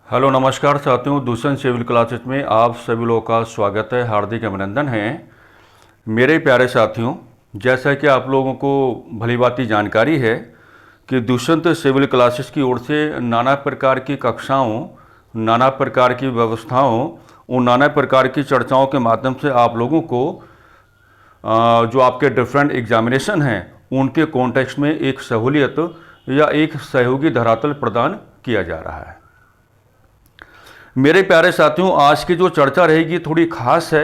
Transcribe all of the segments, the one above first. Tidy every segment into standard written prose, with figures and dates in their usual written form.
Hello नमस्कार साथियों, दूषण civil classes में आप सभी लोगों का स्वागत है, हार्दिक अभिनंदन है। मेरे प्यारे साथियों, जैसा कि आप लोगों को भलीभांति जानकारी है कि दूषण सिविल क्लासेस की ओर से नाना प्रकार की कक्षाओं, नाना प्रकार की व्यवस्थाओं और नाना प्रकार की चर्चाओं के माध्यम से आप लोगों को जो आपके डिफरेंट एग्जामिनेशन हैं उनके कॉन्टेक्स्ट में एक सहूलियत या एक सहयोगी धरातल प्रदान किया जा रहा है। मेरे प्यारे साथियों, आज की जो चर्चा रहेगी थोड़ी खास है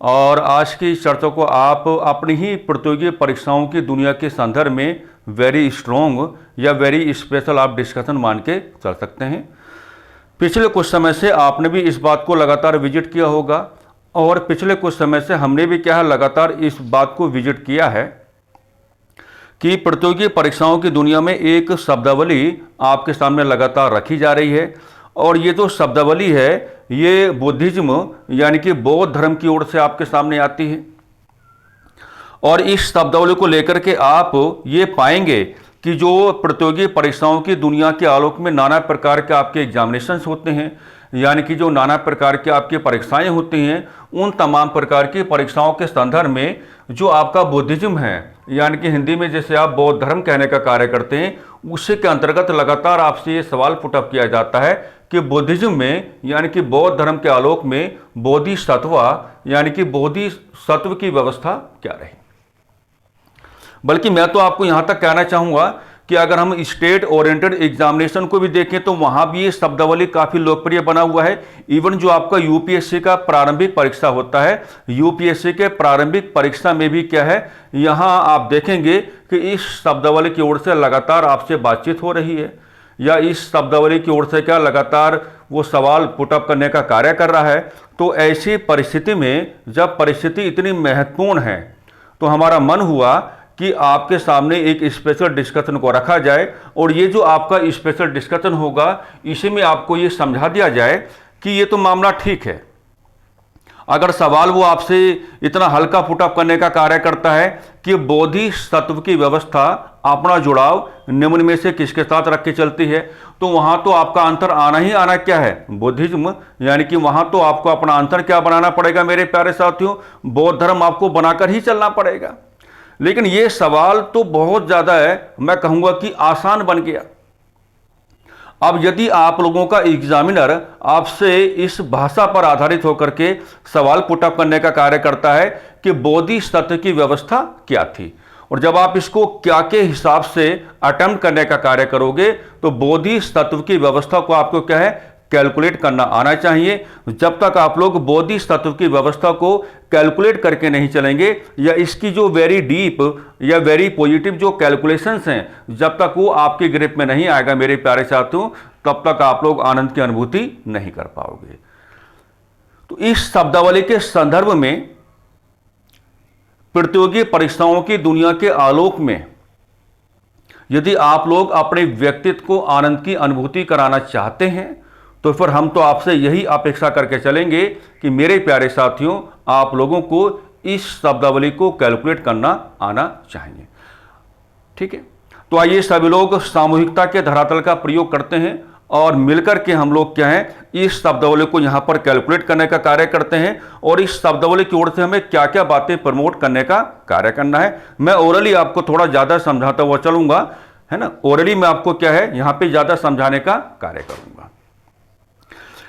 और आज की इस चर्चा को आप अपनी ही प्रतियोगी परीक्षाओं की दुनिया के संदर्भ में वेरी स्ट्रॉन्ग या वेरी स्पेशल आप डिस्कशन मान के चल सकते हैं। पिछले कुछ समय से आपने भी इस बात को लगातार विजिट किया होगा और पिछले कुछ समय से हमने भी क्या है लगातार इस बात को विजिट किया है कि प्रतियोगी परीक्षाओं की दुनिया में एक शब्दावली आपके सामने लगातार रखी जा रही है और ये जो शब्दावली है ये बुद्धिज्म यानी कि बौद्ध धर्म की ओर से आपके सामने आती है। और इस शब्दावली को लेकर के आप ये पाएंगे कि जो प्रतियोगी परीक्षाओं की दुनिया के आलोक में नाना प्रकार के आपके एग्जामिनेशंस होते हैं, यानी कि जो नाना प्रकार की आपकी परीक्षाएं होती हैं, उन तमाम प्रकार की परीक्षाओं के संदर्भ में जो आपका बुद्धिज्म है, यानी कि हिंदी में जैसे आप बौद्ध धर्म कहने का कार्य करते हैं, उसी के अंतर्गत लगातार आपसे ये सवाल पुटअप किया जाता है कि बुद्धिज्म में यानी कि बौद्ध धर्म के आलोक में बोधिसत्व यानी कि बोधिसत्व की व्यवस्था क्या रही। बल्कि मैं तो आपको यहां तक कहना चाहूंगा कि अगर हम स्टेट ओरिएंटेड एग्जामिनेशन को भी देखें तो वहां भी ये शब्दावली काफी लोकप्रिय बना हुआ है। इवन जो आपका यूपीएससी का प्रारंभिक परीक्षा होता है, यूपीएससी के प्रारंभिक परीक्षा में भी क्या है, यहां आप देखेंगे कि इस शब्दावली की ओर से लगातार आपसे बातचीत हो रही है या इस शब्दावली की ओर से क्या लगातार वो सवाल पुटअप करने का कार्य कर रहा है। तो ऐसी परिस्थिति में जब परिस्थिति इतनी महत्वपूर्ण है तो हमारा मन हुआ कि आपके सामने एक स्पेशल डिस्कशन को रखा जाए और ये जो आपका स्पेशल डिस्कशन होगा इसी में आपको ये समझा दिया जाए कि ये तो मामला ठीक है। अगर सवाल वो आपसे इतना हल्का पुटअप करने का कार्य करता है कि बोधिसत्व की व्यवस्था अपना जुड़ाव निम्न में से किसके साथ रख के चलती है, तो वहां तो आपका अंतर आना ही आना क्या है, बुद्धिज्म, यानी कि वहां तो आपको अपना अंतर क्या बनाना पड़ेगा मेरे प्यारे साथियों, बौद्ध धर्म आपको बनाकर ही चलना पड़ेगा। लेकिन ये सवाल तो बहुत ज्यादा है, मैं कहूंगा कि आसान बन गया। अब यदि आप लोगों का एग्जामिनर आपसे इस भाषा पर आधारित होकर के सवाल पुटअप करने का कार्य करता है कि बोधिसत्व की व्यवस्था क्या थी, और जब आप इसको क्या के हिसाब से अटेम्प्ट करने का कार्य करोगे तो बोधिसत्व की व्यवस्था को आपको क्या है कैलकुलेट करना आना चाहिए। जब तक आप लोग बोधिसत्व की व्यवस्था को कैलकुलेट करके नहीं चलेंगे या इसकी जो वेरी डीप या वेरी पॉजिटिव जो कैलकुलेशंस हैं, जब तक वो आपकी ग्रिप में नहीं आएगा मेरे प्यारे साथियों, तब तक आप लोग आनंद की अनुभूति नहीं कर पाओगे। तो इस शब्दावली के संदर्भ में प्रतियोगी परीक्षाओं की दुनिया के आलोक में यदि आप लोग अपने व्यक्तित्व को आनंद की अनुभूति कराना चाहते हैं तो फिर हम तो आपसे यही अपेक्षा करके चलेंगे कि मेरे प्यारे साथियों आप लोगों को इस शब्दावली को कैलकुलेट करना आना चाहिए। ठीक है, तो आइए सभी लोग सामूहिकता के धरातल का प्रयोग करते हैं और मिलकर के हम लोग क्या है इस शब्दावली को यहां पर कैलकुलेट करने का कार्य करते हैं और इस शब्दावली की ओर से हमें क्या क्या बातें प्रमोट करने का कार्य करना है। मैं ओरली आपको थोड़ा ज्यादा समझाता हुआ चलूंगा, है ना, ओरली मैं आपको क्या है यहां पे ज्यादा समझाने का कार्य करूंगा।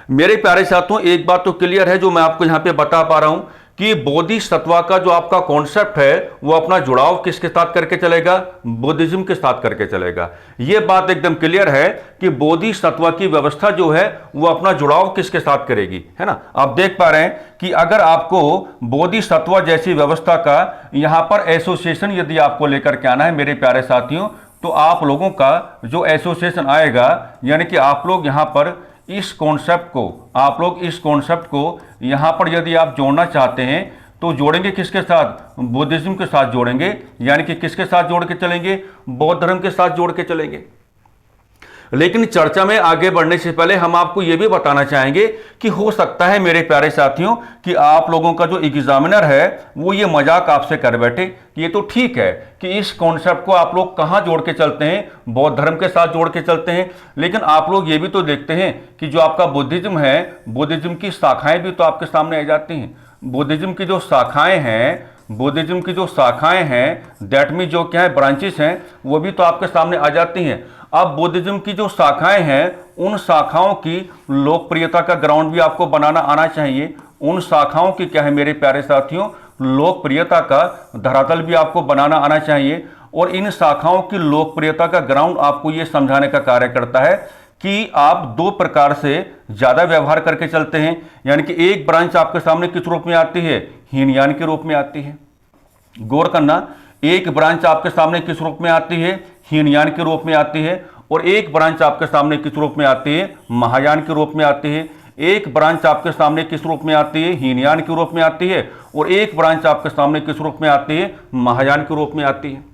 मेरे प्यारे साथियों, एक बात तो क्लियर है जो मैं आपको यहां पे बता पा रहा हूं कि बोधिसत्व का जो आपका कॉन्सेप्ट है वो अपना जुड़ाव किसके साथ करके चलेगा, बुद्धिज्म के साथ करके चलेगा। यह बात एकदम क्लियर है कि बोधिसत्व की व्यवस्था जो है वो अपना जुड़ाव किसके साथ करेगी, है ना। आप देख पा रहे हैं कि अगर आपको बोधिसत्व जैसी व्यवस्था का यहां पर एसोसिएशन यदि आपको लेकर के आना है मेरे प्यारे साथियों, तो आप लोगों का जो एसोसिएशन आएगा यानी कि आप लोग यहां पर इस कॉन्सेप्ट को यहां पर यदि आप जोड़ना चाहते हैं तो जोड़ेंगे किसके साथ, बुद्धिज्म के साथ जोड़ेंगे, यानी कि किसके साथ जोड़ के चलेंगे, बौद्ध धर्म के साथ जोड़ के चलेंगे। लेकिन चर्चा में आगे बढ़ने से पहले हम आपको यह भी बताना चाहेंगे कि हो सकता है मेरे प्यारे साथियों कि आप लोगों का जो एग्जामिनर है वो ये मजाक आपसे कर बैठे कि ये तो ठीक है कि इस कॉन्सेप्ट को आप लोग कहां जोड़ के चलते हैं, बौद्ध धर्म के साथ जोड़ के चलते हैं, लेकिन आप लोग ये भी तो देखते हैं कि जो आपका बुद्धिज्म है, बुद्धिज्म की शाखाएं भी तो आपके सामने आ जाती हैं। बुद्धिज्म की जो शाखाएं हैं, बुद्धिज्म की जो शाखाएं हैं, दैट मीन जो क्या है ब्रांचेस हैं, वो भी तो आपके सामने आ जाती हैं। अब बुद्धिज्म की जो शाखाएं हैं, उन शाखाओं की लोकप्रियता का ग्राउंड भी आपको बनाना आना चाहिए। उन शाखाओं की क्या है मेरे प्यारे साथियों, लोकप्रियता का धरातल भी आपको बनाना आना चाहिए। और इन शाखाओं की लोकप्रियता का ग्राउंड आपको ये समझाने का कार्य करता है कि आप दो प्रकार से ज्यादा व्यवहार करके चलते हैं। यानी कि एक ब्रांच आपके सामने किस रूप में आती है, हीनयान के रूप में आती है। गौर करना, एक ब्रांच आपके सामने किस रूप में आती है, हीनयान के रूप में आती है। और एक ब्रांच आपके सामने किस रूप में आती है, महायान के रूप में आती है। एक ब्रांच आपके सामने किस रूप में आती है, हीनयान के रूप में आती है। और एक ब्रांच आपके सामने किस रूप में आती है, महायान के रूप में आती है।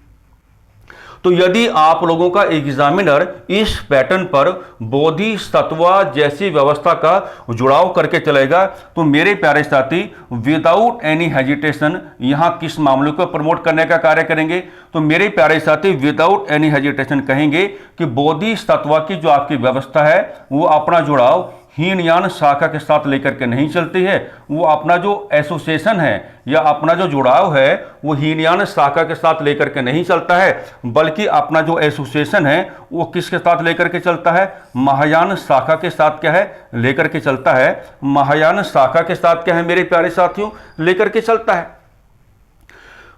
तो यदि आप लोगों का एग्जामिनर इस पैटर्न पर बोधिसत्व जैसी व्यवस्था का जुड़ाव करके चलेगा तो मेरे प्यारे साथी विदाउट एनी हेजिटेशन यहां किस मामले को प्रमोट करने का कार्य करेंगे, तो मेरे प्यारे साथी विदाउट एनी हेजिटेशन कहेंगे कि बोधिसत्व की जो आपकी व्यवस्था है वो अपना जुड़ाव हीनयान शाखा के साथ लेकर के नहीं चलती है। वो अपना जो एसोसिएशन है या अपना जो जुड़ाव है वो हीनयान शाखा के साथ लेकर के नहीं चलता है, बल्कि अपना जो एसोसिएशन है वो किसके साथ लेकर के चलता है, महायान शाखा के साथ क्या है लेकर के चलता है। महायान शाखा के साथ क्या है मेरे प्यारे साथियों, लेकर के चलता है।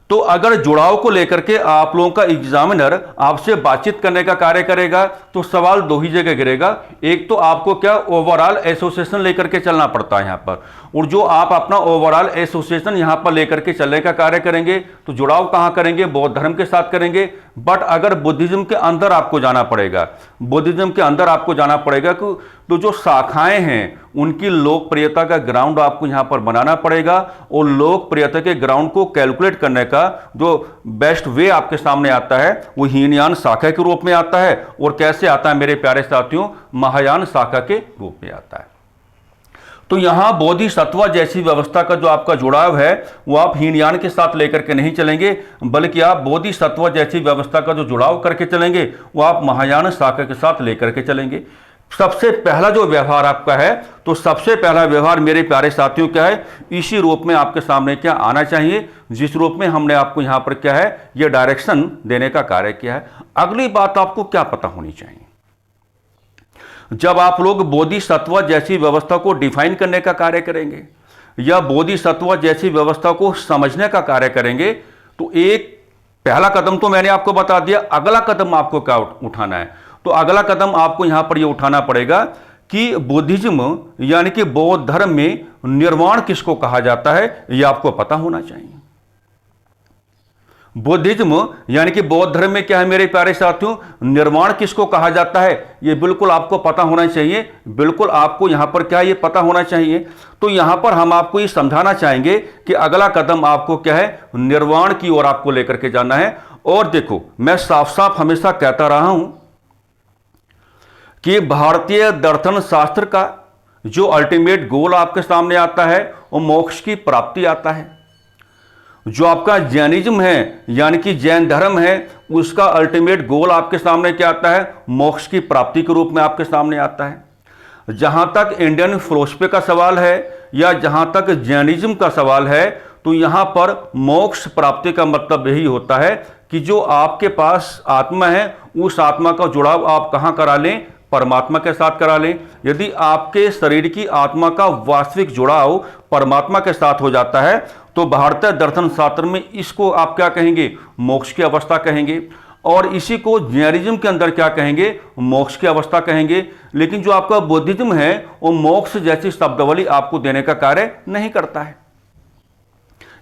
तो अगर जुड़ाव को लेकर के आप लोगों का एग्जामिनर आपसे बातचीत करने का कार्य करेगा तो सवाल दो ही जगह गिरेगा। एक तो आपको क्या ओवरऑल एसोसिएशन लेकर के चलना पड़ता है यहां पर, और जो आप अपना ओवरऑल एसोसिएशन यहां पर लेकर के चलने का कार्य करेंगे तो जुड़ाव कहां करेंगे, बौद्ध धर्म के साथ करेंगे। बट अगर बुद्धिज्म के अंदर आपको जाना पड़ेगा, बुद्धिज्म के अंदर आपको जाना पड़ेगा तो जो शाखाएं हैं उनकी लोकप्रियता का ग्राउंड आपको यहां पर बनाना पड़ेगा। और लोकप्रियता के ग्राउंड को कैलकुलेट करने का जो बेस्ट वे आपके सामने आता है वो हीनयान शाखा के रूप में आता है। और कैसे आता है मेरे प्यारे साथियों, महायान शाखा के रूप में आता है। तो यहां बोधिसत्व जैसी व्यवस्था का जो आपका जुड़ाव है वो आप हीनयान के साथ लेकर के नहीं चलेंगे, बल्कि आप बोधिसत्व जैसी व्यवस्था का जो जुड़ाव करके चलेंगे वो आप महायान शाखा के साथ लेकर के चलेंगे। सबसे पहला जो व्यवहार आपका है, तो सबसे पहला व्यवहार मेरे प्यारे साथियों क्या है, इसी रूप में आपके सामने क्या आना चाहिए जिस रूप में हमने आपको यहां पर क्या है ये डायरेक्शन देने का कार्य किया है। अगली बात आपको क्या पता होनी चाहिए, जब आप लोग बोधिसत्व जैसी व्यवस्था को डिफाइन करने का कार्य करेंगे या बोधिसत्व जैसी व्यवस्था को समझने का कार्य करेंगे तो एक पहला कदम तो मैंने आपको बता दिया, अगला कदम आपको क्या उठाना है। तो अगला कदम आपको यहां पर यह उठाना पड़ेगा कि बुद्धिज्म यानी कि बौद्ध धर्म में निर्वाण किसको कहा जाता है यह आपको पता होना चाहिए। बुद्धिज्म यानी कि बौद्ध धर्म में क्या है मेरे प्यारे साथियों, निर्वाण किसको कहा जाता है यह बिल्कुल आपको पता होना चाहिए। बिल्कुल आपको यहां पर क्या ये पता होना चाहिए। तो यहां पर हम आपको ये समझाना चाहेंगे कि अगला कदम आपको क्या है, निर्वाण की ओर आपको लेकर के जाना है। और देखो मैं साफ साफ हमेशा कहता रहा हूं कि भारतीय दर्शन शास्त्र का जो अल्टीमेट गोल आपके सामने आता है वो मोक्ष की प्राप्ति आता है। जो आपका जैनिज्म है यानी कि जैन धर्म है उसका अल्टीमेट गोल आपके सामने क्या आता है, मोक्ष की प्राप्ति के रूप में आपके सामने आता है। जहां तक इंडियन फिलॉसफी का सवाल है या जहां तक जैनिज्म का सवाल है तो यहां पर मोक्ष प्राप्ति का मतलब यही होता है कि जो आपके पास आत्मा है उस आत्मा का जुड़ाव आप कहां करा लें, परमात्मा के साथ करा लें। यदि आपके शरीर की आत्मा का वास्तविक जुड़ाव परमात्मा के साथ हो जाता है तो भारतीय दर्शन शास्त्र में इसको आप क्या कहेंगे, मोक्ष की अवस्था कहेंगे। और इसी को जैनिज्म के अंदर क्या कहेंगे, मोक्ष की अवस्था कहेंगे। लेकिन जो आपका बुद्धिज्म है वो मोक्ष जैसी शब्दावली आपको देने का कार्य नहीं करता है।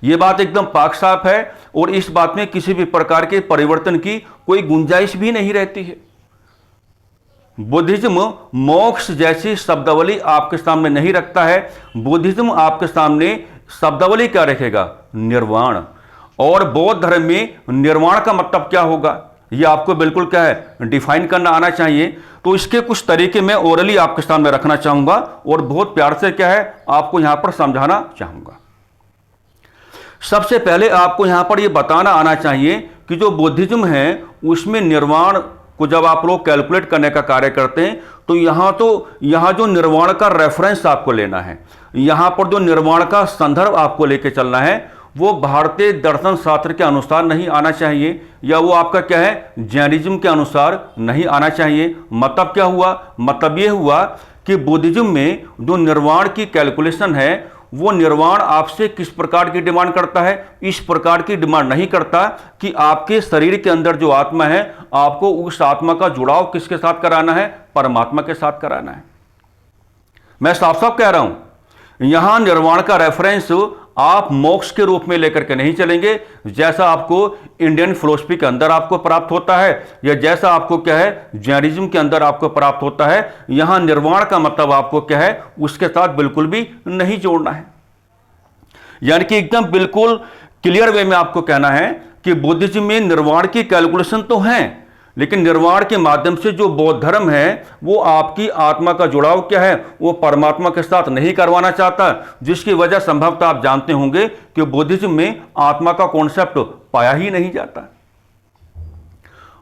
यह बात एकदम पाक साफ है और इस बात में किसी भी प्रकार के परिवर्तन की कोई गुंजाइश भी नहीं रहती है। बुद्धिज्म मोक्ष जैसी शब्दावली आपके सामने नहीं रखता है। बुद्धिज्म आपके सामने शब्दावली क्या रखेगा, निर्वाण। और बौद्ध धर्म में निर्वाण का मतलब क्या होगा, ये आपको बिल्कुल क्या है डिफाइन करना आना चाहिए। तो इसके कुछ तरीके मैं ओरली आपके सामने रखना चाहूंगा और बहुत प्यार से क्या है आपको यहां पर समझाना चाहूंगा। सबसे पहले आपको यहां पर यह बताना आना चाहिए कि जो बुद्धिज्म है उसमें निर्वाण को जब आप लोग कैलकुलेट करने का कार्य करते हैं तो यहां जो निर्वाण का रेफरेंस आपको लेना है, यहां पर जो निर्वाण का संदर्भ आपको लेके चलना है वो भारतीय दर्शन शास्त्र के अनुसार नहीं आना चाहिए, या वो आपका क्या है जैनिज्म के अनुसार नहीं आना चाहिए। मतलब क्या हुआ? मतलब ये हुआ कि बुद्धिज्म में जो निर्वाण की कैलकुलेशन है वो निर्वाण आपसे किस प्रकार की डिमांड करता है, इस प्रकार की डिमांड नहीं करता कि आपके शरीर के अंदर जो आत्मा है आपको उस आत्मा का जुड़ाव किसके साथ कराना है, परमात्मा के साथ कराना है। मैं साफ साफ कह रहा हूं, यहां निर्वाण का रेफरेंस आप मोक्ष के रूप में लेकर के नहीं चलेंगे, जैसा आपको इंडियन फिलॉसफी के अंदर आपको प्राप्त होता है या जैसा आपको क्या है जैनिज्म के अंदर आपको प्राप्त होता है। यहां निर्वाण का मतलब आपको क्या है उसके साथ बिल्कुल भी नहीं जोड़ना है। यानी कि एकदम बिल्कुल क्लियर वे में आपको कहना है कि बुद्धिज्म में निर्वाण की कैलकुलेशन तो है, लेकिन निर्वाण के माध्यम से जो बौद्ध धर्म है वो आपकी आत्मा का जुड़ाव क्या है वो परमात्मा के साथ नहीं करवाना चाहता, जिसकी वजह संभवतः आप जानते होंगे कि बुद्धिज्म में आत्मा का कॉन्सेप्ट पाया ही नहीं जाता।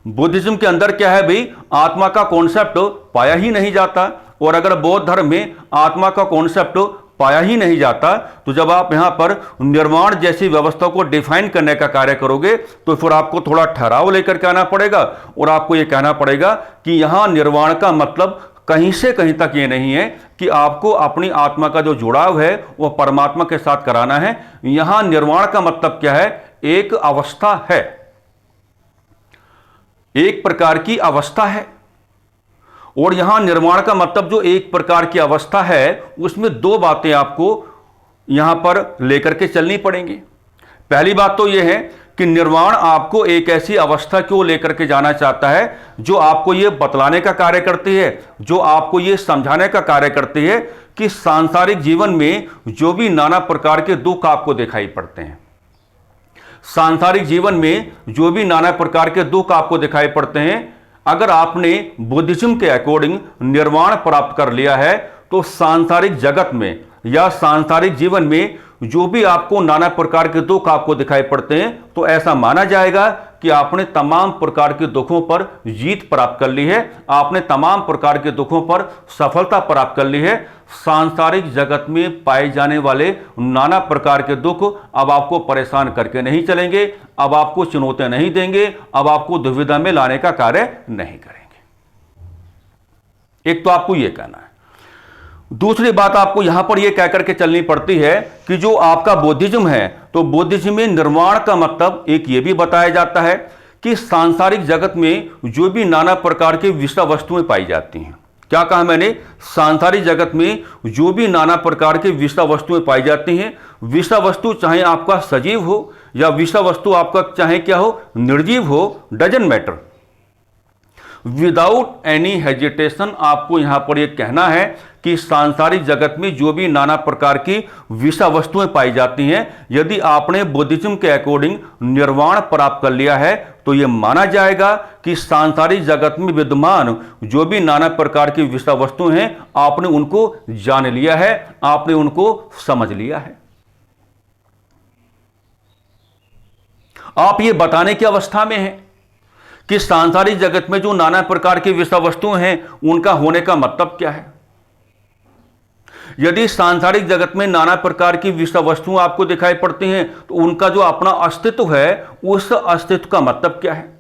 बुद्धिज्म के अंदर क्या है भाई, आत्मा का कॉन्सेप्ट पाया ही नहीं जाता। और अगर बौद्ध धर्म में आत्मा का कॉन्सेप्ट पाया ही नहीं जाता तो जब आप यहां पर निर्वाण जैसी व्यवस्था को डिफाइन करने का कार्य करोगे तो फिर आपको थोड़ा ठहराव लेकर के आना पड़ेगा और आपको यह कहना पड़ेगा कि यहां निर्वाण का मतलब कहीं से कहीं तक ये नहीं है कि आपको अपनी आत्मा का जो जुड़ाव है वह परमात्मा के साथ कराना है। यहां निर्वाण का मतलब क्या है, एक अवस्था है, एक प्रकार की अवस्था है। और यहां निर्वाण का मतलब जो एक प्रकार की अवस्था है उसमें दो बातें आपको यहां पर लेकर के चलनी पड़ेंगी। पहली बात तो यह है कि निर्वाण आपको एक ऐसी अवस्था को लेकर के जाना चाहता है जो आपको यह बतलाने का कार्य करती है, जो आपको यह समझाने का कार्य करती है कि सांसारिक जीवन में जो भी नाना प्रकार के दुख आपको दिखाई पड़ते हैं, सांसारिक जीवन में जो भी नाना प्रकार के दुख आपको दिखाई पड़ते हैं, अगर आपने बुद्धिज्म के अकॉर्डिंग निर्वाण प्राप्त कर लिया है तो सांसारिक जगत में या सांसारिक जीवन में जो भी आपको नाना प्रकार के दुख आपको दिखाई पड़ते हैं तो ऐसा माना जाएगा कि आपने तमाम प्रकार के दुखों पर जीत प्राप्त कर ली है, आपने तमाम प्रकार के दुखों पर सफलता प्राप्त कर ली है। सांसारिक जगत में पाए जाने वाले नाना प्रकार के दुख अब आपको परेशान करके नहीं चलेंगे, अब आपको चुनौतियां नहीं देंगे, अब आपको दुविधा में लाने का कार्य नहीं करेंगे। एक तो आपको यह कहना है। दूसरी बात आपको यहां पर यह कहकर के चलनी पड़ती है कि जो आपका बुद्धिज्म है तो बुद्धिज्म में निर्वाण का मतलब एक यह भी बताया जाता है कि सांसारिक जगत में जो भी नाना प्रकार की विषय वस्तुएं पाई जाती हैं। क्या कहा मैंने? सांसारिक जगत में जो भी नाना प्रकार की विषय वस्तुएं पाई जाती हैं, विषय वस्तु चाहे आपका सजीव हो या विषय वस्तु आपका चाहे क्या हो निर्जीव हो, doesn't matter, without any hesitation आपको यहां पर यह कहना है कि सांसारिक जगत में जो भी नाना प्रकार की विषय वस्तुएं पाई जाती हैं, यदि आपने बुद्धिज्म के अकॉर्डिंग निर्वाण प्राप्त कर लिया है तो यह माना जाएगा कि सांसारिक जगत में विद्यमान जो भी नाना प्रकार की विषय वस्तुएं हैं आपने उनको जान लिया है, आपने उनको समझ लिया है। आप ये बताने की अवस्था में हैं कि सांसारिक जगत में जो नाना प्रकार की विषय वस्तुएं हैं उनका होने का मतलब क्या है। यदि सांसारिक जगत में नाना प्रकार की विषय वस्तुएं आपको दिखाई पड़ती हैं तो उनका जो अपना अस्तित्व है उस अस्तित्व का मतलब क्या है।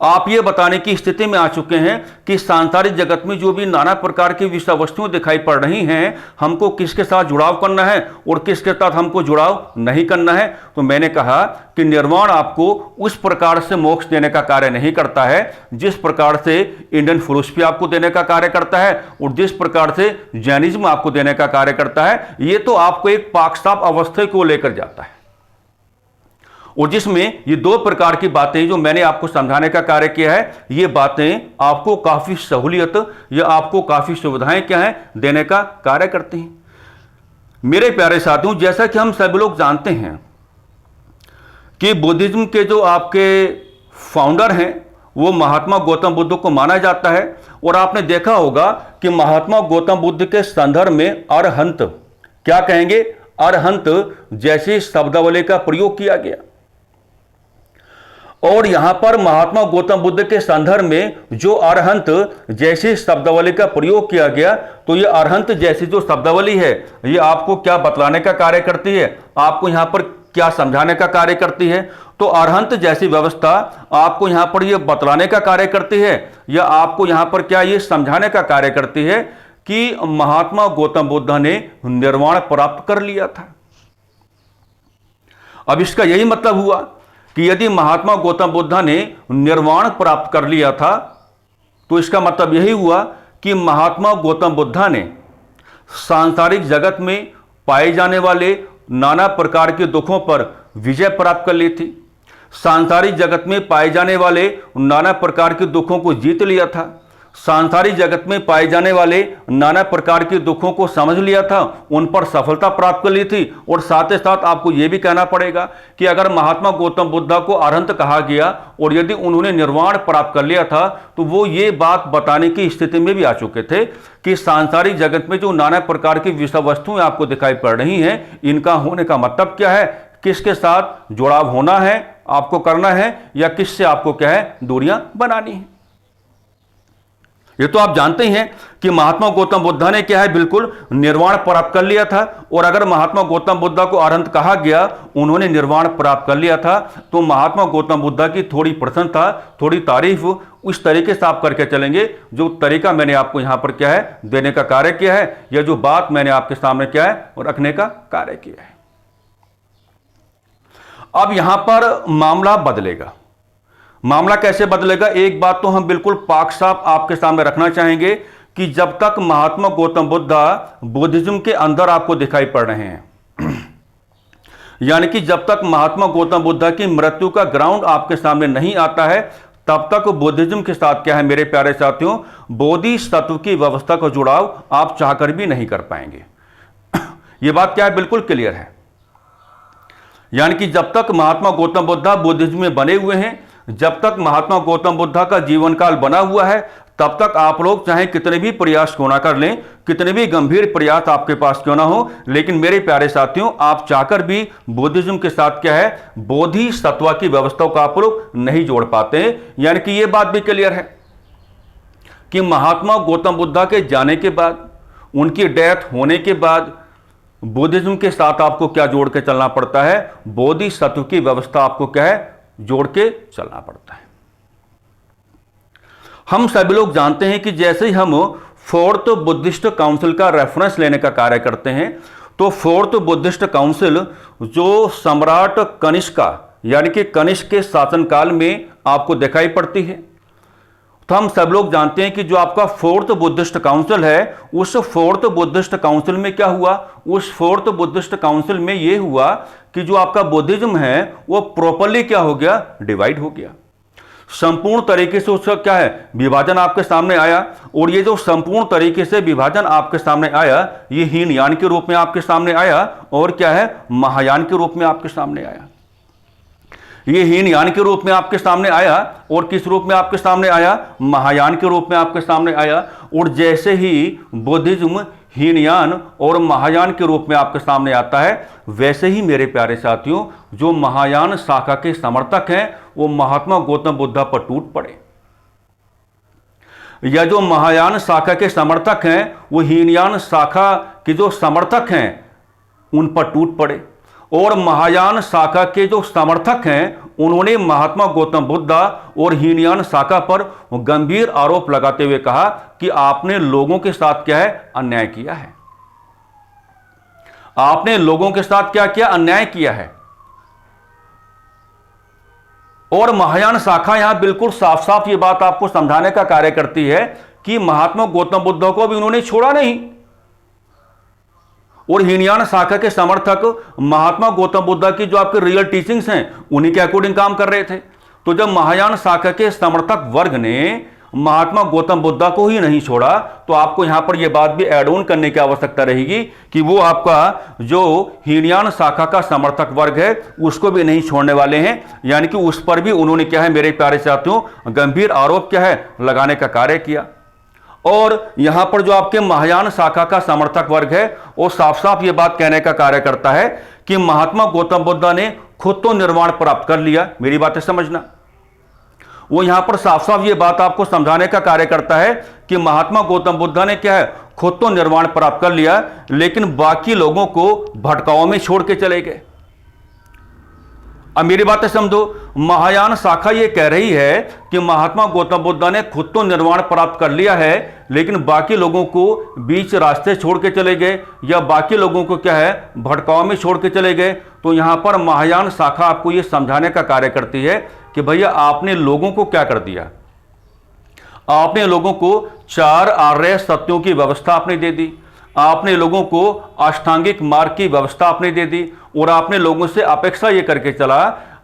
आप ये बताने की स्थिति में आ चुके हैं कि सांसारिक जगत में जो भी नाना प्रकार की विषय वस्तुएं दिखाई पड़ रही हैं हमको किसके साथ जुड़ाव करना है और किसके साथ हमको जुड़ाव नहीं करना है। तो मैंने कहा कि निर्वाण आपको उस प्रकार से मोक्ष देने का कार्य नहीं करता है जिस प्रकार से इंडियन फिलॉसफी आपको देने का कार्य करता है और जिस प्रकार से जैनिज्म आपको देने का कार्य करता है। ये तो आपको एक पाकसाफ अवस्था को लेकर जाता है और जिसमें ये दो प्रकार की बातें जो मैंने आपको समझाने का कार्य किया है, ये बातें आपको काफी सहूलियत या आपको काफी सुविधाएं क्या है देने का कार्य करती हैं। मेरे प्यारे साथियों, जैसा कि हम सभी लोग जानते हैं कि बुद्धिज्म के जो आपके फाउंडर हैं वो महात्मा गौतम बुद्ध को माना जाता है। और आपने देखा होगा कि महात्मा गौतम बुद्ध के संदर्भ में अरहंत, क्या कहेंगे, अरहंत जैसी शब्दावली का प्रयोग किया गया। और यहां पर महात्मा गौतम बुद्ध के संदर्भ में जो अरहंत जैसी शब्दावली का प्रयोग किया गया, तो ये अरहंत जैसी जो शब्दावली है ये आपको क्या बतलाने का कार्य करती है, आपको यहां पर क्या समझाने का कार्य करती है। तो अरहंत जैसी व्यवस्था आपको यहां पर यह बतलाने का कार्य करती है, या आपको यहां पर क्या ये समझाने का कार्य करती है कि महात्मा गौतम बुद्ध ने निर्वाण प्राप्त कर लिया था। अब इसका यही मतलब हुआ कि यदि महात्मा गौतम बुद्ध ने निर्वाण प्राप्त कर लिया था, तो इसका मतलब यही हुआ कि महात्मा गौतम बुद्ध ने सांसारिक जगत में पाए जाने वाले नाना प्रकार के दुखों पर विजय प्राप्त कर ली थी, सांसारिक जगत में पाए जाने वाले नाना प्रकार के दुखों को जीत लिया था, सांसारिक जगत में पाए जाने वाले नाना प्रकार के दुखों को समझ लिया था, उन पर सफलता प्राप्त कर ली थी। और साथ ही साथ आपको यह भी कहना पड़ेगा कि अगर महात्मा गौतम बुद्ध को अरहंत कहा गया और यदि उन्होंने निर्वाण प्राप्त कर लिया था, तो वो ये बात बताने की स्थिति में भी आ चुके थे कि सांसारिक जगत में जो नाना प्रकार की विषय वस्तुएं आपको दिखाई पड़ रही हैं, इनका होने का मतलब क्या है, किसके साथ जुड़ाव होना है, आपको करना है, या किससे आपको क्या है, दूरियां बनानी है। ये तो आप जानते ही हैं कि महात्मा गौतम बुद्ध ने क्या है, बिल्कुल निर्वाण प्राप्त कर लिया था। और अगर महात्मा गौतम बुद्ध को अरहंत कहा गया, उन्होंने निर्वाण प्राप्त कर लिया था, तो महात्मा गौतम बुद्ध की थोड़ी प्रशंसा, थोड़ी तारीफ उस तरीके से आप करके चलेंगे जो तरीका मैंने आपको यहां पर क्या है देने का कार्य किया है, या जो बात मैंने आपके सामने क्या है रखने का कार्य किया है। अब यहां पर मामला बदलेगा। मामला कैसे बदलेगा, एक बात तो हम बिल्कुल पाक साफ आपके सामने रखना चाहेंगे कि जब तक महात्मा गौतम बुद्ध बुद्धिज्म के अंदर आपको दिखाई पड़ रहे हैं, यानी कि जब तक महात्मा गौतम बुद्ध की मृत्यु का ग्राउंड आपके सामने नहीं आता है, तब तक बुद्धिज्म के साथ क्या है मेरे प्यारे साथियों, बोधिसत्व की व्यवस्था का जुड़ाव आप चाहकर भी नहीं कर पाएंगे। यह बात क्या है, बिल्कुल क्लियर है। यानी कि जब तक महात्मा गौतम बुद्ध बुद्धिज्म में बने हुए हैं, जब तक महात्मा गौतम बुद्ध का जीवन काल बना हुआ है, तब तक आप लोग चाहे कितने भी प्रयास क्यों ना कर लें, कितने भी गंभीर प्रयास आपके पास क्यों ना हो, लेकिन मेरे प्यारे साथियों, आप चाहकर भी बुद्धिज्म के साथ क्या है बोधिसत्व की व्यवस्था को आप लोग नहीं जोड़ पाते हैं। यानी कि यह बात भी क्लियर है कि महात्मा गौतम बुद्ध के जाने के बाद, उनकी डेथ होने के बाद, बुद्धिज्म के साथ आपको क्या जोड़ के चलना पड़ता है, बोधिसत्व की व्यवस्था आपको क्या है जोड़ के चलना पड़ता है। हम सभी लोग जानते हैं कि जैसे ही हम फोर्थ बुद्धिस्ट काउंसिल का रेफरेंस लेने का कार्य करते हैं, तो फोर्थ बुद्धिस्ट काउंसिल जो सम्राट कनिष्क यानी कि कनिष्क के शासनकाल में आपको दिखाई पड़ती है, तो हम सब लोग जानते हैं कि जो आपका फोर्थ बुद्धिस्ट काउंसिल है, उस फोर्थ बुद्धिस्ट काउंसिल में क्या हुआ, उस फोर्थ बुद्धिस्ट काउंसिल में यह हुआ कि जो आपका बुद्धिज्म है वो प्रॉपर्ली क्या हो गया, डिवाइड हो गया। संपूर्ण तरीके से उसका क्या है विभाजन आपके सामने आया। और ये जो संपूर्ण तरीके से विभाजन आपके सामने आया, ये हीनयान के रूप में आपके सामने आया, और क्या है महायान के रूप में आपके सामने आया। ये हीनयान के रूप में आपके सामने आया, और किस रूप में आपके सामने आया, महायान के रूप में आपके सामने आया। और जैसे ही बुद्धिज्म हीनयान और महायान के रूप में आपके सामने आता है, वैसे ही मेरे प्यारे साथियों जो महायान शाखा के समर्थक हैं वो महात्मा गौतम बुद्ध पर टूट पड़े, या जो महायान शाखा के समर्थक हैं वो हीनयान शाखा के जो समर्थक हैं उन पर टूट पड़े। और महायान शाखा के जो समर्थक हैं उन्होंने महात्मा गौतम बुद्ध और हीनयान शाखा पर गंभीर आरोप लगाते हुए कहा कि आपने लोगों के साथ क्या है अन्याय किया है, आपने लोगों के साथ क्या किया, अन्याय किया है। और महायान शाखा यहां बिल्कुल साफ साफ ये बात आपको समझाने का कार्य करती है कि महात्मा गौतम बुद्ध को भी उन्होंने छोड़ा नहीं, और हीनयान शाखा के समर्थक महात्मा गौतम बुद्ध की जो आपके रियल टीचिंग्स हैं उन्हीं के अकॉर्डिंग काम कर रहे थे। तो जब महायान शाखा के समर्थक वर्ग ने महात्मा गौतम बुद्धा को ही नहीं छोड़ा, तो आपको यहां पर यह बात भी ऐड ऑन करने की आवश्यकता रहेगी कि वो आपका जो हीनयान शाखा का समर्थक वर्ग है उसको भी नहीं छोड़ने वाले हैं। यानी कि उस पर भी उन्होंने क्या है मेरे प्यारे साथियों, गंभीर आरोप क्या है लगाने का कार्य किया। और यहां पर जो आपके महायान शाखा का समर्थक वर्ग है वो साफ साफ ये बात कहने का कार्य करता है कि महात्मा गौतम बुद्ध ने खुद तो निर्वाण प्राप्त कर लिया। मेरी बातें समझना, वो यहां पर साफ साफ ये बात आपको समझाने का कार्य करता है कि महात्मा गौतम बुद्ध ने क्या है खुद तो निर्वाण प्राप्त कर लिया, लेकिन बाकी लोगों को भटकाव में छोड़ के चले गए। अब मेरी बातें समझो, महायान शाखा ये कह रही है कि महात्मा गौतम बुद्ध ने खुद तो निर्वाण प्राप्त कर लिया है, लेकिन बाकी लोगों को बीच रास्ते छोड़ के चले गए, या बाकी लोगों को क्या है भटकाव में छोड़ के चले गए। तो यहां पर महायान शाखा आपको यह समझाने का कार्य करती है कि भैया आपने लोगों को क्या कर दिया, आपने लोगों को 4 आर्य सत्यों की व्यवस्था आपने दे दी, आपने लोगों को अष्टांगिक मार्ग की व्यवस्था आपने दे दी, और आपने लोगों से अपेक्षा ये करके चला,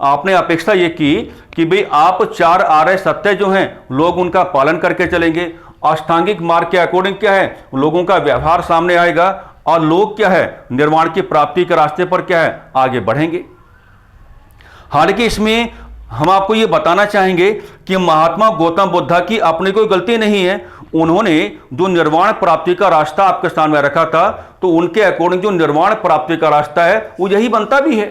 आपने अपेक्षा ये की कि भाई आप 4 आर्य सत्य जो हैं लोग उनका पालन करके चलेंगे, अष्टांगिक मार्ग के अकॉर्डिंग क्या है लोगों का व्यवहार सामने आएगा, और लोग क्या है निर्वाण की प्राप्ति के रास्ते पर क्या है आगे बढ़ेंगे। हालांकि इसमें हम आपको यह बताना चाहेंगे कि महात्मा गौतम बुद्ध की अपनी कोई गलती नहीं है। उन्होंने जो निर्वाण प्राप्ति का रास्ता आपके सामने रखा था, तो उनके अकॉर्डिंग जो निर्वाण प्राप्ति का रास्ता है वो यही बनता भी है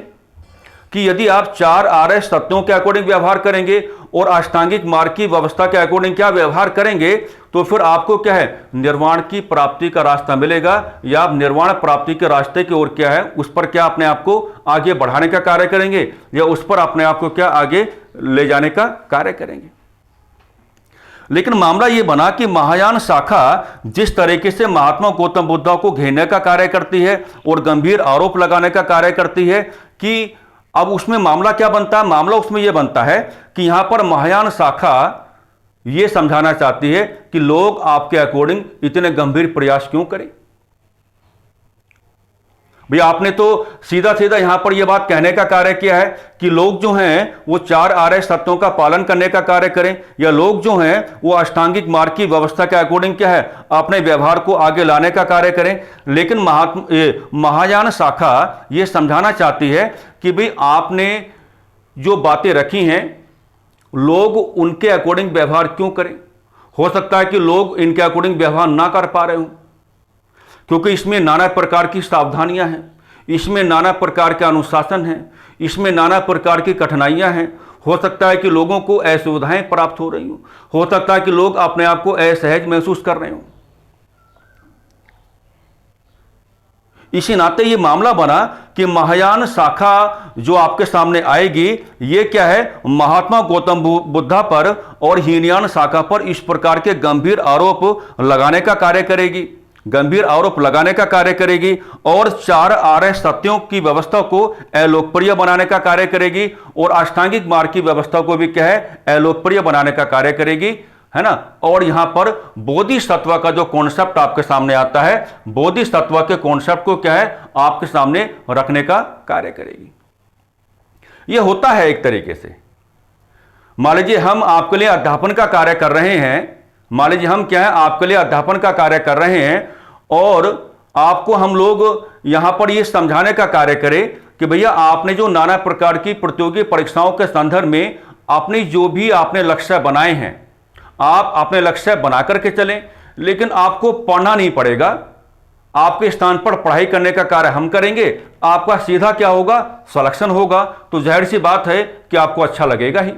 कि यदि आप 4 आर्य सत्यों के अकॉर्डिंग व्यवहार करेंगे और अष्टांगिक मार्ग की व्यवस्था के अकॉर्डिंग क्या व्यवहार करेंगे, तो फिर आपको क्या है निर्वाण की प्राप्ति का रास्ता मिलेगा, या आप निर्वाण प्राप्ति के रास्ते की ओर क्या है उस पर क्या अपने आप को आगे बढ़ाने का कार्य करेंगे, या उस पर अपने आप को क्या आगे ले जाने का कार्य करेंगे। लेकिन मामला यह बना कि महायान शाखा जिस तरीके से महात्मा गौतम बुद्ध को घेरने का कार्य करती है और गंभीर आरोप लगाने का कार्य करती है, कि अब उसमें मामला क्या बनता है, मामला उसमें यह बनता है कि यहां पर महायान शाखा यह समझाना चाहती है कि लोग आपके अकॉर्डिंग इतने गंभीर प्रयास क्यों करें। भैया आपने तो सीधा सीधा यहां पर यह बात कहने का कार्य किया है कि लोग जो हैं वो 4 आर्य सत्यों का पालन करने का कार्य करें, या लोग जो हैं वो अष्टांगिक मार्ग की व्यवस्था के अकॉर्डिंग क्या है अपने व्यवहार को आगे लाने का कार्य करें। लेकिन महायान शाखा ये समझाना चाहती है कि भाई आपने जो बातें रखी हैं लोग उनके अकॉर्डिंग व्यवहार क्यों करें। हो सकता है कि लोग इनके अकॉर्डिंग व्यवहार ना कर पा रहे हो, क्योंकि इसमें नाना प्रकार की सावधानियां हैं, इसमें नाना प्रकार के अनुशासन हैं, इसमें नाना प्रकार की कठिनाइयां हैं। हो सकता है कि लोगों को असुविधाएं प्राप्त हो रही हो सकता है कि लोग अपने आप को असहज महसूस कर रहे हो। इसी नाते ये मामला बना कि महायान शाखा जो आपके सामने आएगी ये क्या है महात्मा गौतम बुद्ध पर और हीनयान शाखा पर इस प्रकार के गंभीर आरोप लगाने का कार्य करेगी, गंभीर आरोप लगाने का कार्य करेगी, और 4 आर्य सत्यों की व्यवस्था को अलोकप्रिय बनाने का कार्य करेगी, और अष्टांगिक मार्ग की व्यवस्था को भी क्या है अलोकप्रिय बनाने का कार्य करेगी, है ना। और यहां पर बोधिसत्व का जो कॉन्सेप्ट आपके सामने आता है, बोधिसत्व के कॉन्सेप्ट को क्या है आपके सामने रखने का कार्य करेगी। यह होता है एक तरीके से, मान लीजिए हम आपके लिए अध्यापन का कार्य कर रहे हैं, मान लीजिए हम क्या है आपके लिए अध्यापन का कार्य कर रहे हैं, और आपको हम लोग यहां पर यह समझाने का कार्य करें कि भैया आपने जो नाना प्रकार की प्रतियोगी परीक्षाओं के संदर्भ में अपनी जो भी आपने लक्ष्य बनाए हैं आप अपने लक्ष्य बना करके चलें, लेकिन आपको पढ़ना नहीं पड़ेगा, आपके स्थान पर पढ़ाई करने का कार्य हम करेंगे, आपका सीधा क्या होगा सिलेक्शन होगा, तो जाहिर सी बात है कि आपको अच्छा लगेगा ही।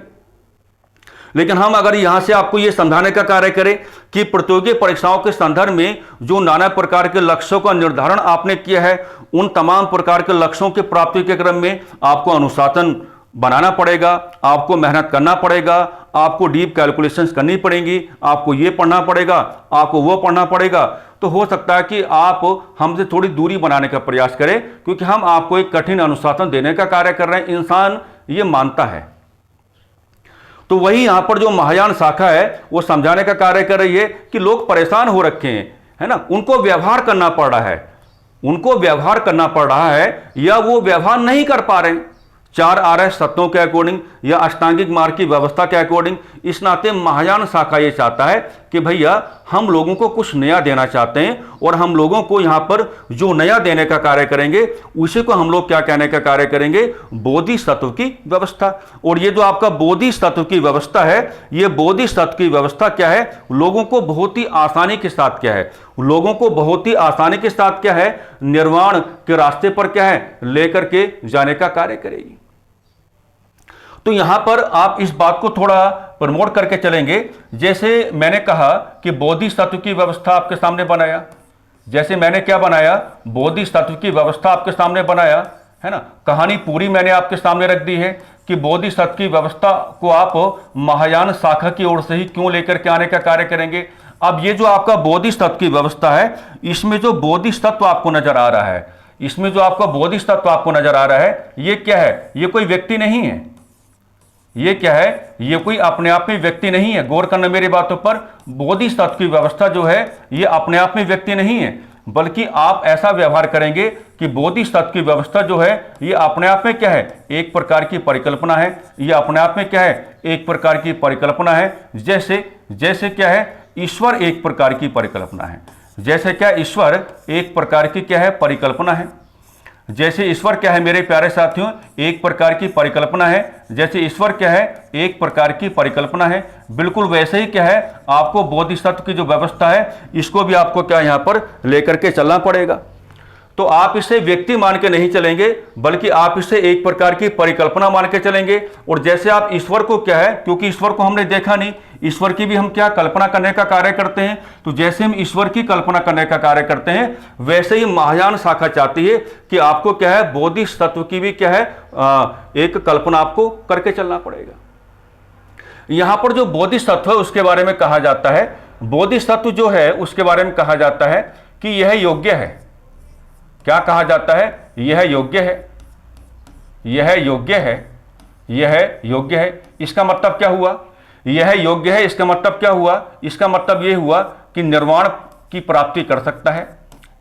लेकिन हम अगर यहां से आपको यह समझाने का कार्य करें कि प्रतियोगी परीक्षाओं के संदर्भ में जो नाना प्रकार के लक्ष्यों का निर्धारण आपने किया है, उन तमाम प्रकार के लक्ष्यों की प्राप्ति के क्रम में आपको अनुशासन बनाना पड़ेगा, आपको मेहनत करना पड़ेगा, आपको डीप कैलकुलेशंस करनी पड़ेंगी, आपको ये पढ़ना पड़ेगा, आपको वो पढ़ना पड़ेगा। तो हो सकता है कि आप हमसे थोड़ी दूरी बनाने का प्रयास करें, क्योंकि हम आपको एक कठिन अनुशासन देने का कार्य कर रहे हैं, इंसान ये मानता है। तो वही यहां पर जो महायान शाखा है वो समझाने का कार्य कर रही है कि लोग परेशान हो रखे हैं, है ना, उनको व्यवहार करना पड़ रहा है, उनको व्यवहार करना पड़ रहा है, या वो व्यवहार नहीं कर पा रहे हैं। चार आर्य सत्यों के अकॉर्डिंग या अष्टांगिक मार्ग की व्यवस्था के अकॉर्डिंग। इस नाते महायान शाखा ये चाहता है कि भैया हम लोगों को कुछ नया देना चाहते हैं, और हम लोगों को यहाँ पर जो नया देने का कार्य करेंगे उसी को हम लोग क्या कहने का कार्य करेंगे, बोधिसत्व की व्यवस्था। और ये जो आपका बोधिसत्व की व्यवस्था है, ये बोधिसत्व की व्यवस्था क्या है, लोगों को बहुत ही आसानी के साथ क्या है, लोगों को बहुत ही आसानी के साथ क्या है, निर्वाण के रास्ते पर क्या है, लेकर के जाने का कार्य करेगी। तो यहां पर आप इस बात को थोड़ा प्रमोट करके चलेंगे। जैसे मैंने कहा कि बोधिसत्व की व्यवस्था आपके सामने बनाया, जैसे मैंने क्या बनाया, बोधिसत्व की व्यवस्था आपके सामने बनाया, है ना। कहानी पूरी मैंने आपके सामने रख दी है कि बोधिसत्व की व्यवस्था को आप महायान शाखा की ओर से ही क्यों लेकर के आने का कार्य करेंगे। अब ये जो आपका बोधिसत्व की व्यवस्था है, इसमें जो बोधिसत्व आपको नजर आ रहा है, इसमें जो आपका बोधिसत्व आपको नजर आ रहा है, ये क्या है, ये कोई व्यक्ति नहीं है। ये क्या है, ये कोई अपने आप में व्यक्ति नहीं है। गौर करना मेरी बातों पर। बोधिसत्व की व्यवस्था जो है ये अपने आप में व्यक्ति नहीं है, बल्कि आप ऐसा व्यवहार करेंगे कि बोधिसत्व की व्यवस्था जो है ये अपने आप में क्या है, एक प्रकार की परिकल्पना है। ये अपने आप में क्या है, एक प्रकार की परिकल्पना है। जैसे क्या है, ईश्वर एक प्रकार की परिकल्पना है। जैसे क्या, ईश्वर एक प्रकार की क्या है, परिकल्पना है। जैसे ईश्वर क्या है मेरे प्यारे साथियों, एक प्रकार की परिकल्पना है। जैसे ईश्वर क्या है, एक प्रकार की परिकल्पना है, बिल्कुल वैसे ही क्या है, आपको बोधिसत्व की जो व्यवस्था है इसको भी आपको क्या यहां पर लेकर के चलना पड़ेगा। तो आप इसे व्यक्ति मान के नहीं चलेंगे, बल्कि आप इसे एक प्रकार की परिकल्पना मान के चलेंगे। और जैसे आप ईश्वर को क्या है, क्योंकि ईश्वर को हमने देखा नहीं, ईश्वर की भी हम क्या कल्पना करने का कार्य करते हैं। तो जैसे हम ईश्वर की कल्पना करने का कार्य करते हैं, वैसे ही महायान शाखा चाहती है कि आपको क्या है, बोधिसत्व की भी क्या है, एक कल्पना आपको करके चलना पड़ेगा। यहां पर जो बोधिसत्व है उसके बारे में कहा जाता है, बोधिसत्व जो है उसके बारे में कहा जाता है कि यह योग्य है। क्या कहा जाता है, यह योग्य है, यह योग्य है, यह योग्य है। इसका मतलब क्या हुआ, यह योग्य है, इसका मतलब क्या हुआ, इसका मतलब यह हुआ कि निर्वाण की प्राप्ति कर सकता है।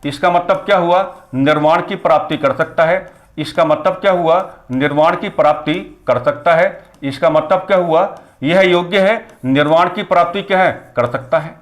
इसका मतलब क्या हुआ, निर्वाण की प्राप्ति कर सकता है। इसका मतलब क्या हुआ, निर्वाण की प्राप्ति कर सकता है। इसका मतलब क्या हुआ, यह योग्य है, निर्वाण की प्राप्ति क्या है, कर सकता है।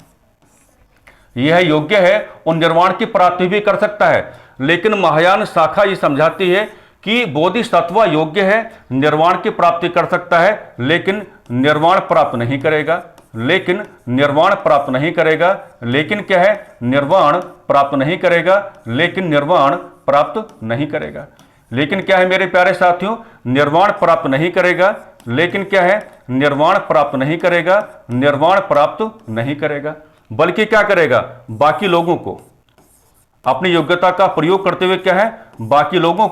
यह योग्य है और निर्वाण की प्राप्ति भी कर सकता है। लेकिन महायान शाखा ये समझाती है कि बोधिसत्व योग्य है, निर्वाण की प्राप्ति कर सकता है, लेकिन निर्वाण प्राप्त नहीं करेगा। लेकिन निर्वाण प्राप्त नहीं करेगा। लेकिन क्या है, निर्वाण प्राप्त नहीं करेगा। लेकिन निर्वाण प्राप्त नहीं करेगा। लेकिन क्या है मेरे प्यारे साथियों, निर्वाण प्राप्त नहीं करेगा। लेकिन क्या है, निर्वाण प्राप्त नहीं करेगा, निर्वाण प्राप्त नहीं करेगा, बल्कि क्या करेगा, बाकी लोगों को अपनी योग्यता का प्रयोग करते हुए क्या है, बाकी लोगों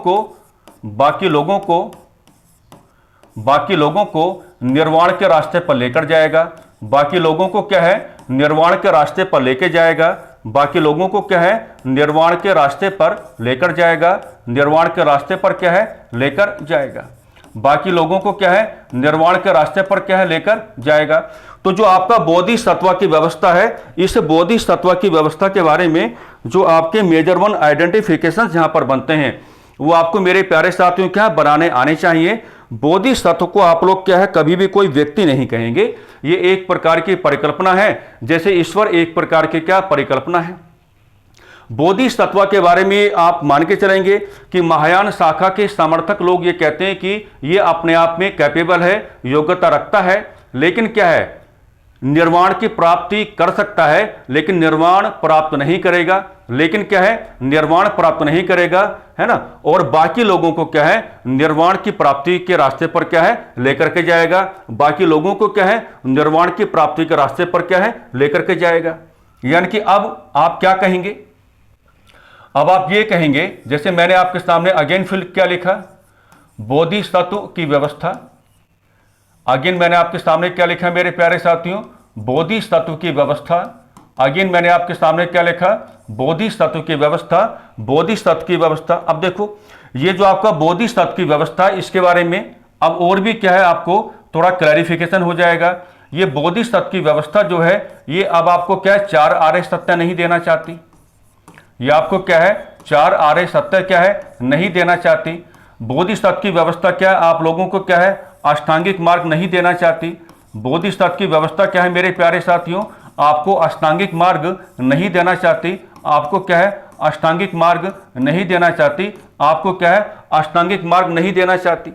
को निर्वाण के रास्ते पर लेकर जाएगा। बाकी लोगों को क्या है, निर्वाण के रास्ते पर लेकर जाएगा। बाकी लोगों को क्या है, निर्वाण के रास्ते पर लेकर जाएगा। निर्वाण के रास्ते पर क्या है, लेकर जाएगा। बाकी लोगों को क्या है, निर्वाण के रास्ते पर क्या है, लेकर जाएगा। तो जो आपका बोधिसत्व की व्यवस्था है, इस बोधिसत्व की व्यवस्था के बारे में जो आपके मेजर वन आइडेंटिफिकेशन यहां पर बनते हैं, वो आपको मेरे प्यारे साथियों क्या बनाने आने चाहिए। बोधिसत्व को आप लोग क्या है, कभी भी कोई व्यक्ति नहीं कहेंगे, ये एक प्रकार की परिकल्पना है। जैसे ईश्वर एक प्रकार की क्या परिकल्पना है। बोधिसत्व के बारे में आप मान के चलेंगे कि महायान शाखा के समर्थक लोग ये कहते हैं कि ये अपने आप में कैपेबल है, योग्यता रखता है, लेकिन क्या है, निर्वाण की प्राप्ति कर सकता है, लेकिन निर्वाण प्राप्त नहीं करेगा। लेकिन क्या है, निर्वाण प्राप्त नहीं करेगा, है ना। और बाकी लोगों को क्या है, निर्वाण की प्राप्ति के रास्ते पर क्या है, लेकर के जाएगा। बाकी लोगों को क्या है, निर्वाण की प्राप्ति के रास्ते पर क्या है, लेकर के जाएगा। यानी कि अब आप क्या कहेंगे, अब आप ये कहेंगे, जैसे मैंने आपके सामने अगेन फिर क्या लिखा, बोधिसत्व की व्यवस्था। अगेन मैंने आपके सामने क्या लिखा मेरे प्यारे साथियों, बोधिसत्व की व्यवस्था। अगेन मैंने आपके सामने क्या लिखा, बोधिसत्व की व्यवस्था, बोधिसत्व की व्यवस्था। अब देखो, ये जो आपका बोधिसत्व की व्यवस्था, इसके बारे में अब और भी क्या है, आपको थोड़ा क्लैरिफिकेशन हो जाएगा। ये बोधिसत्व की व्यवस्था जो है, ये अब आपको क्या है, चार आर्य सत्य नहीं देना चाहती। ये आपको क्या है, चार आर्य सत्य क्या है, नहीं देना चाहती, बोधिसत्व की व्यवस्था क्या है, आप लोगों को क्या है, अष्टांगिक मार्ग नहीं देना चाहती। बोधिसत्व की व्यवस्था क्या है मेरे प्यारे साथियों, आपको अष्टांगिक मार्ग नहीं देना चाहती। आपको क्या है, अष्टांगिक मार्ग नहीं देना चाहती। आपको क्या है, अष्टांगिक मार्ग नहीं देना चाहती।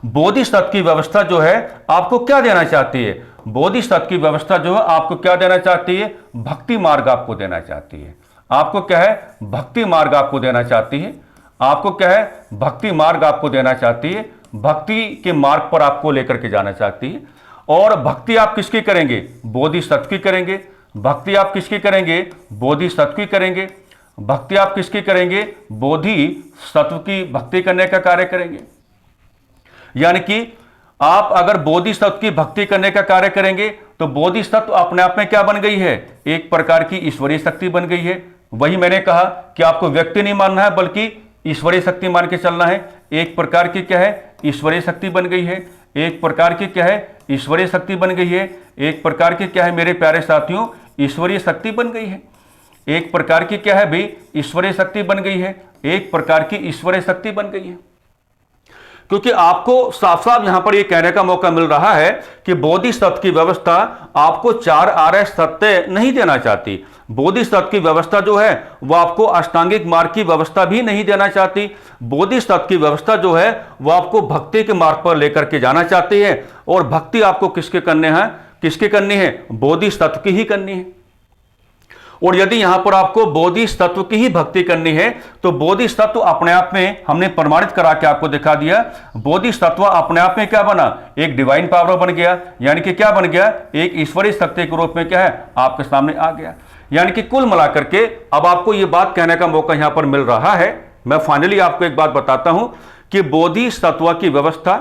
बोधिसत्व की व्यवस्था जो है आपको क्या देना चाहती है, बोधिसत्व की व्यवस्था जो है आपको क्या देना चाहती है, भक्ति मार्ग आपको देना चाहती है। आपको क्या है, भक्ति मार्ग आपको देना चाहती है। आपको क्या है, भक्ति मार्ग आपको देना चाहती है। भक्ति के मार्ग पर आपको लेकर के जाना चाहती है। और भक्ति आप किसकी करेंगे, बोधिसत्व की करेंगे। भक्ति आप किसकी करेंगे, बोधिसत्व की करेंगे। भक्ति आप किसकी करेंगे, बोधिसत्व की भक्ति करने का कार्य करेंगे। यानी कि आप अगर बोधिसत्व की भक्ति करने का कार्य करेंगे तो बोधिसत्व अपने आप में क्या बन गई है, एक प्रकार की ईश्वरीय शक्ति बन गई है। वही मैंने कहा कि आपको व्यक्ति नहीं मानना है बल्कि ईश्वरीय शक्ति मान के चलना है। एक प्रकार की क्या है, ईश्वरीय शक्ति बन गई है। एक प्रकार की क्या है, ईश्वरीय शक्ति बन गई है। एक प्रकार की क्या है मेरे प्यारे साथियों, ईश्वरीय शक्ति बन गई है। एक प्रकार की क्या है भाई, ईश्वरीय शक्ति बन गई है। एक प्रकार की ईश्वरीय शक्ति बन गई है। क्योंकि आपको साफ साफ यहां पर यह कहने का मौका मिल रहा है कि बोधिसत्व की व्यवस्था आपको 4 आर्य सत्य नहीं देना चाहती। बोधिसत्व की व्यवस्था जो है वह आपको अष्टांगिक मार्ग की व्यवस्था भी नहीं देना चाहती। बोधिसत्व की व्यवस्था जो है वह आपको भक्ति के मार्ग पर लेकर के जाना चाहती है। और भक्ति आपको किसके करने हैं, किसकी करनी है, बोधिसत्व की ही करनी है। और यदि यहां पर आपको बोधिसत्व की ही भक्ति करनी है तो बोधिसत्व अपने आप में हमने प्रमाणित करा के आपको दिखा दिया। बोधिसत्व अपने आप में क्या बना, एक डिवाइन पावर बन गया। यानी कि क्या बन गया, एक ईश्वरीय शक्ति के रूप में क्या है आपके सामने आ गया। यानी कि कुल मिलाकर के अब आपको यह बात कहने का मौका यहां पर मिल रहा है। मैं फाइनली आपको एक बात बताता हूं कि बोधिसत्व की व्यवस्था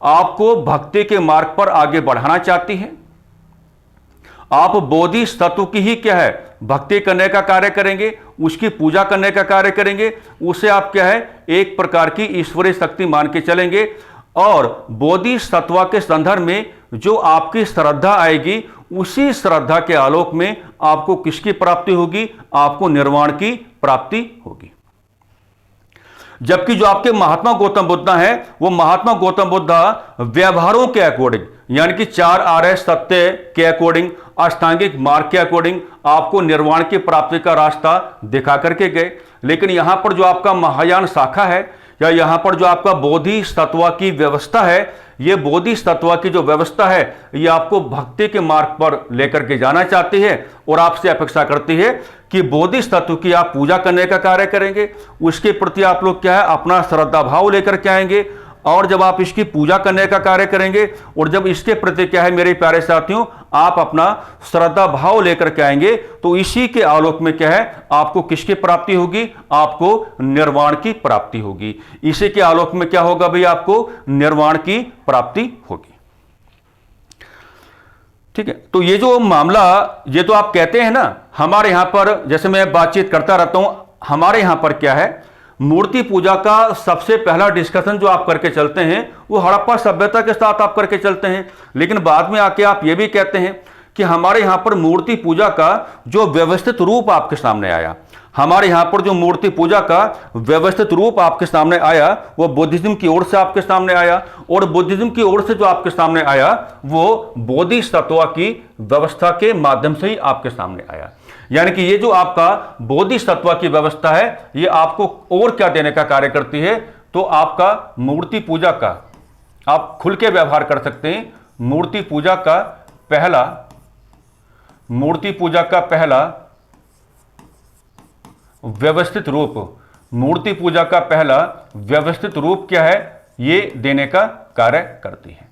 आपको भक्ति के मार्ग पर आगे बढ़ाना चाहती है। आप बोधिसत्व की ही क्या है, भक्ति करने का कार्य करेंगे, उसकी पूजा करने का कार्य करेंगे। उसे आप क्या है, एक प्रकार की ईश्वरीय शक्ति मान के चलेंगे। और बोधिसत्व के संदर्भ में जो आपकी श्रद्धा आएगी, उसी श्रद्धा के आलोक में आपको किसकी प्राप्ति होगी, आपको निर्वाण की प्राप्ति होगी। जबकि जो आपके महात्मा गौतम बुद्ध हैं, वो महात्मा गौतम बुद्ध व्यवहारों के अकॉर्डिंग, यानी कि 4 आर्य सत्य के अकॉर्डिंग, अष्टांगिक मार्ग के अकॉर्डिंग आपको निर्वाण की प्राप्ति का रास्ता दिखा करके गए। लेकिन यहां पर जो आपका महायान शाखा है या यहां पर जो आपका बोधिसत्व की व्यवस्था है, ये बोधिसत्व की जो व्यवस्था है ये आपको भक्ति के मार्ग पर लेकर के जाना चाहती है और आपसे अपेक्षा करती है कि बोधिसत्व की आप पूजा करने का कार्य करेंगे। उसके प्रति आप लोग क्या है, अपना श्रद्धा भाव लेकर के आएंगे। और जब आप इसकी पूजा करने का कार्य करेंगे और जब इसके प्रति क्या है मेरे प्यारे साथियों, आप अपना श्रद्धा भाव लेकर के आएंगे, तो इसी के आलोक में क्या है, आपको किसकी प्राप्ति होगी, आपको निर्वाण की प्राप्ति होगी। इसी के आलोक में क्या होगा भाई, आपको निर्वाण की प्राप्ति होगी। ठीक है, तो ये जो मामला, ये तो आप कहते हैं ना, हमारे यहां पर जैसे मैं बातचीत करता रहता हूं, हमारे यहां पर क्या है, मूर्ति पूजा का सबसे पहला डिस्कशन जो आप करके चलते हैं वो हड़प्पा सभ्यता के साथ आप करके चलते हैं। लेकिन बाद में आके आप ये भी कहते हैं कि हमारे यहाँ पर मूर्ति पूजा का जो व्यवस्थित रूप आपके सामने आया, हमारे यहाँ पर जो मूर्ति पूजा का व्यवस्थित रूप आपके सामने आया वो बुद्धिज्म की ओर से आपके सामने आया। और बुद्धिज्म की ओर से जो आपके सामने आया वो बोधिसत्व की व्यवस्था के माध्यम से ही आपके सामने आया। यानी कि ये जो आपका बोधिसत्व की व्यवस्था है ये आपको और क्या देने का कार्य करती है, तो आपका मूर्ति पूजा का आप खुल के व्यवहार कर सकते हैं। मूर्ति पूजा का पहला व्यवस्थित रूप, मूर्ति पूजा का पहला व्यवस्थित रूप क्या है, ये देने का कार्य करती है।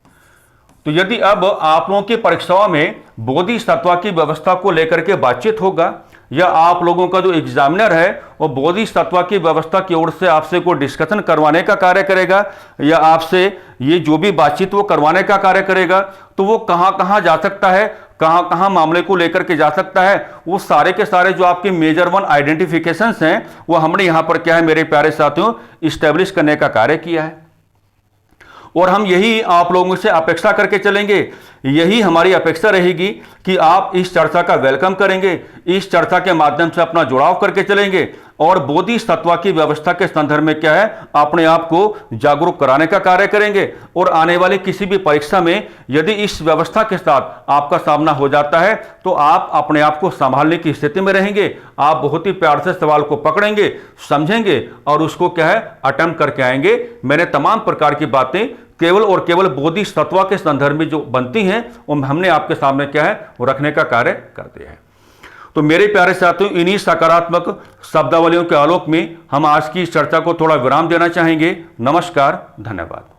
तो यदि अब आप लोगों की परीक्षाओं में बोधिसत्व की व्यवस्था को लेकर के बातचीत होगा या आप लोगों का जो एग्जामिनर है वो बोधिसत्व की व्यवस्था की ओर से आपसे कोई डिस्कशन करवाने का कार्य करेगा या आपसे ये जो भी बातचीत वो करवाने का कार्य करेगा, तो वो कहां कहां जा सकता है, कहां कहां मामले को लेकर के जा सकता है, वो सारे के सारे जो आपके मेजर 1 आइडेंटिफिकेशंस हैं वो हमने यहां पर क्या है मेरे प्यारे साथियों इस्टेब्लिश करने का कार्य किया है। और हम यही आप लोगों से अपेक्षा करके चलेंगे यही हमारी अपेक्षा रहेगी कि आप इस चर्चा का वेलकम करेंगे, इस चर्चा के माध्यम से अपना जुड़ाव करके चलेंगे और बोधिसत्व की व्यवस्था के संदर्भ में क्या है, अपने आप को जागरूक कराने का कार्य करेंगे। और आने वाली किसी भी परीक्षा में यदि इस व्यवस्था के साथ आपका सामना हो जाता है तो आप अपने आप को संभालने की स्थिति में रहेंगे। आप बहुत ही प्यार से सवाल को पकड़ेंगे, समझेंगे और उसको क्या है, अटेम्प्ट करके आएंगे। मैंने तमाम प्रकार की बातें केवल और केवल बोधिसत्व के संदर्भ में जो बनती हैं वो हमने आपके सामने क्या है, वो रखने का कार्य करते हैं। तो मेरे प्यारे साथियों, इन्हीं सकारात्मक शब्दावलियों के आलोक में हम आज की इस चर्चा को थोड़ा विराम देना चाहेंगे। नमस्कार, धन्यवाद।